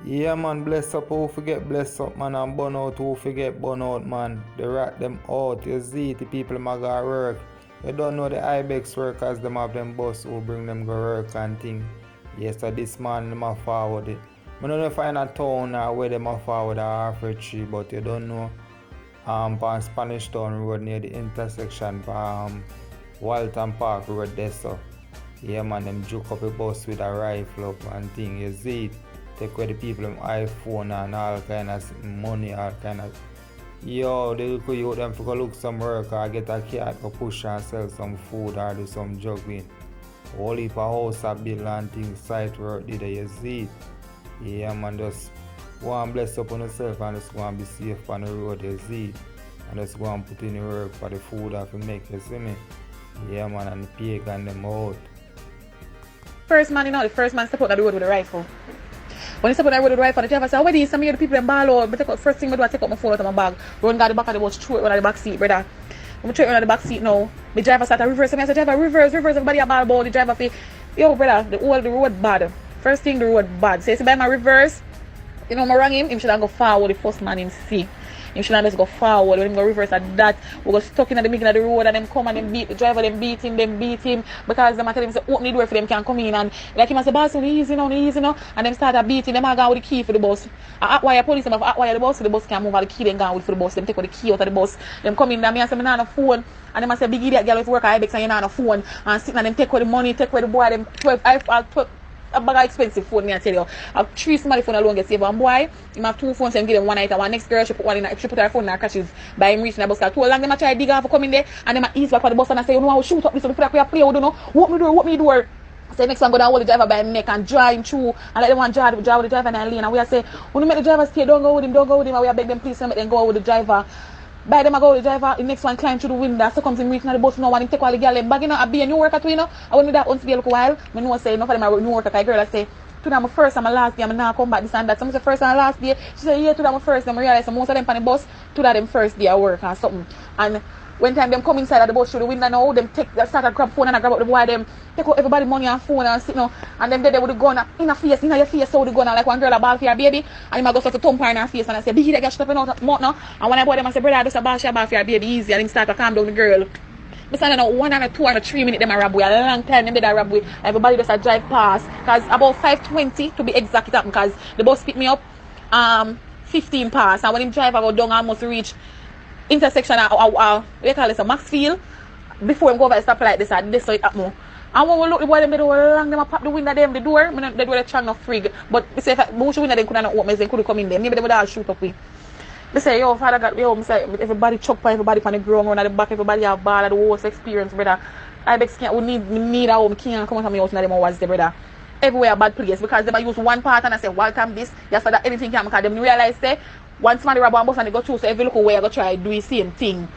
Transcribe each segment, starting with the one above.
Yeah, man, bless up who forget bless up, man, and burn out who forget burn out, man. They rat them out. You see, the people them a go work. You don't know the Ibex workers, them have them bus who bring them go work and thing. Yes, so this man, them a forward it. I don't know if I in a town where them a forward a Rif13s, but you don't know. On Spanish Town Road near the intersection Waltham Park Road there, so. Yeah, man, them juke up a bus with a rifle up and thing. You see it. Take away the people them iPhone and all kind of money, all kind of. Yo, they could use them to go look some work or get a cat to push and sell some food or do some juggling. Whole heap of house a build and things, site work did you see it. Yeah, man, just go and bless up on yourself and just go and be safe on the road, you see it. And just go and put in the work for the food that you make, you see me. Yeah, man, and the pagan them out. First man, the first man step out on the road with a rifle. When he step out on the road with a rifle, the driver say, "Where do you some of the people in ball out?" But first thing I do, I take out my phone out of my bag, run down the back of the bus, throw it on the back seat, brother. When I throw it on the back seat now, the driver start to reverse. I say, "Driver, reverse, everybody a ball about the driver fee." Yo, brother, the road bad. First thing, the road bad. So, by my reverse, I rang him should go forward, the first man him see. Him should just go forward. When him go reverse at that, we go stuck in the middle of the road and them come and them beat the driver, them beat him because them tell him say open the door for them can come in and like him say, "Boss, easy now, and them start beating them and go with the key for the bus. Why police them have wire the bus so the bus can move all the key then go with for the bus. Them take out the key out of the bus. Them come in and me and say, "Me nah no phone." And them say, "Big idiot girl with work at Ibex and you nah no phone." And sitting and them take away the money, take away the boy, them 12 a bag of expensive phone, me I tell you. I have 3 small phone alone get saved. And boy, he have 2 phones and give them one night. And one next girl, she put one in, she put her phone in her crashes by him reaching the bus. Too long them a try to dig off for coming there. And them a ease back for the bus and I say, "You know, I will shoot up this. So before I play, you don't know. What me door. So next one go down hold the driver by him neck and draw him through. And let them one drive with the driver in the lane. And we are say, when you make the driver stay, don't go with him. And we are beg them please to make them go with the driver. By them I go with the driver, the next one climb through the window, so comes him reaching the bus now and him take all the girl and bagging out a be a new worker to I went with that once be a little while. I know say enough of them are new worker, girl I say, "Today my first and my last day, I'm now come back this and that." Some say first and last day. She said, "Yeah, today my first day." I realize most of them on the bus, today them first day at work or something. And when time them come inside of the bus through the window now, them start to grab phone and grab out the boy, them take out everybody money and phone and sit now. And them there with the gun in your face, so the gun like one girl a ball for her baby. And him go start to thump her in her face and I say, "Biggie, that girl shut up in out mouth now." And when I boy them I say, "Brother, just a ball for her baby easy." And him start to calm down the girl. I stand now 1 and 2 and 3 minutes them a rab way. A long time them did a rab way. Everybody just a drive past. Cause about 5:20 to be exact it happen cause the bus pick me up 15 past. And when him drive I go down almost reach intersection what you call it, a Maxfield before him go over the stoplight this and this so it happen. And when we look the boy them they do long them a pop the window them the door. They do the chang of frig. But we say if most window them could not open, they could come in there. Maybe they would all shoot up with. They say, "Yo, Father God, yo," say, everybody choke by everybody on the ground, run at the back, everybody have ball at the worst experience, brother. Ibex can't, we need a home, can't come out of my house and them was there, brother. Everywhere a bad place because they use one part and I say, "Waltham this," yes, so that anything can because them realize, say, once somebody rob one bus and they go through, so every local way I go try do the same thing.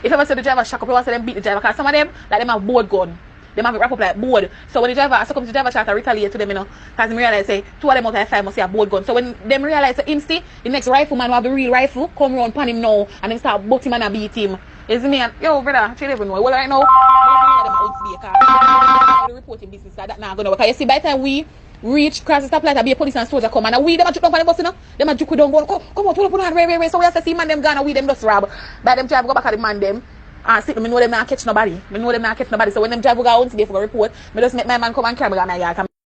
If ever say the driver shock up, you want to say them beat the driver because some of them, like them have board gun. They have it wrap up like board. So when the driver, so comes the driver try to retaliate to them, because they realize say 2 of them out of 5 must say a board gun. So when them realize the instant, the next rifleman who have the real rifle come round pan him now and then start butt him and beat him. Is me and yo brother, you never know. Well right now, them out the reporting business that now gonna work. Because you see by the time we reach cross the stoplight, be a police and soldier come and we them a juke down on the bus, them a juke down go come out, pull up, wait. So we have to see man them gone and we them just rob. By them drive go back at the man them. And see, I know them not catch nobody. So when them drive go out to go report, I just make my man come and carry me on my yard.